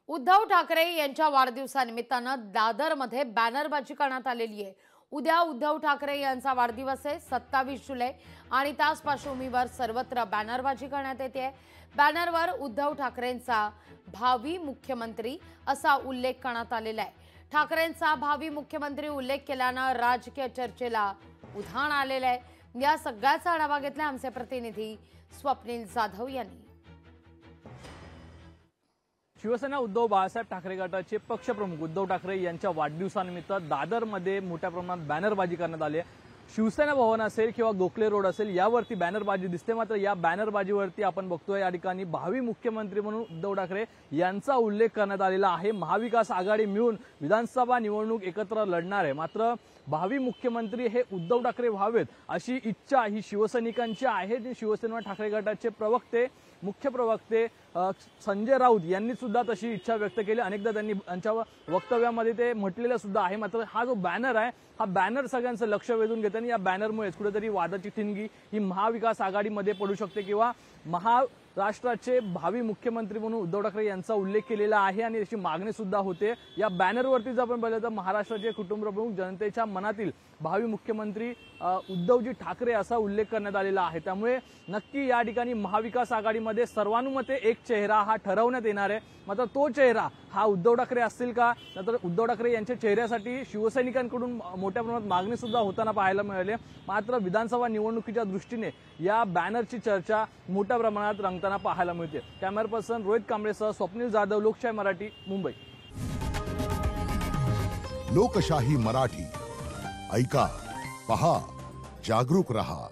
उद्धव ठाकरे यांच्या वाढदिवसानिमित्तानं दादरमध्ये बॅनरबाजी करण्यात आलेली आहे। उद्या उद्धव ठाकरे यांचा वाढदिवस आहे 27 जुलै आणि त्याच पार्श्वभूमीवर सर्वत्र बॅनरबाजी करण्यात येते। बॅनरवर उद्धव ठाकरेंचा भावी मुख्यमंत्री असा उल्लेख करण्यात आलेला आहे। ठाकरेंचा भावी मुख्यमंत्री उल्लेख केल्यानं राजकीय चर्चेला उधाण आलेलं आहे। या सगळ्याचा आढावा घेतला आमचे प्रतिनिधी स्वप्नील जाधव यांनी। शिवसेना उद्धव बाळासाहेब ठाकरे गटाचे पक्षप्रमुख उद्धव ठाकरे यांच्या वाढदिवसानिमित्त दादरमध्ये मोठ्या प्रमाणात बॅनरबाजी करण्यात आली आहे। शिवसेना भवन असेल किंवा गोखले रोड असेल यावरती बॅनरबाजी दिसते। मात्र या बॅनरबाजीवरती आपण बघतोय या ठिकाणी भावी मुख्यमंत्री म्हणून उद्धव ठाकरे यांचा उल्लेख करण्यात आलेला आहे। महाविकास आघाडी मिळून विधानसभा निवडणूक एकत्र लढणार आहे। मात्र भावी मुख्यमंत्री हे उद्धव ठाकरे व्हावेत अशी इच्छा ही शिवसैनिकांची आहे। जी शिवसेना ठाकरे गटाचे प्रवक्ते मुख्य प्रवक्ते संजय राऊत यांनी सुद्धा तशी इच्छा व्यक्त केली। अनेकदा त्यांनी त्यांच्या वक्तव्यामध्ये ते म्हटलेलं सुद्धा आहे। मात्र हा जो बॅनर आहे हा बॅनर सगळ्यांचं लक्ष वेधून घेतो आणि या बॅनरमुळेच कुठेतरी वादाची ठिणगी ही महाविकास आघाडीमध्ये पडू शकते किंवा महाराष्ट्राचे भावी मुख्यमंत्री म्हणून उद्धव ठाकरे यांचा उल्लेख केलेला आहे आणि त्याची मागणी सुद्धा होते। या बॅनरवरती जर आपण पाहिलं तर महाराष्ट्राचे कुटुंबप्रमुख जनतेच्या मनातील भावी मुख्यमंत्री उद्धवजी ठाकरे असा उल्लेख करण्यात आलेला आहे। त्यामुळे नक्की या ठिकाणी महाविकास आघाडीमध्ये सर्वानुमते एक चेहरा हा ठरवण्यात येणार आहे। मात्र तो चेहरा हा उद्धव ठाकरे असतील का, नंतर उद्धव ठाकरे यांच्या चेहऱ्यासाठी शिवसैनिकांकडून मोठ्या प्रमाणात मागणी सुद्धा होताना पाहायला मिळाली। मात्र विधानसभा निवडणुकीच्या दृष्टीने या बॅनरची चर्चा मोठ्या प्रमाणात रंगताना पाहायला मिळते। कॅमेरा पर्सन रोहित कांबळेसह स्वप्नील जाधव, लोकशाही मराठी, मुंबई। लोकशाही मराठी ऐका, पहा, जागरूक रहा।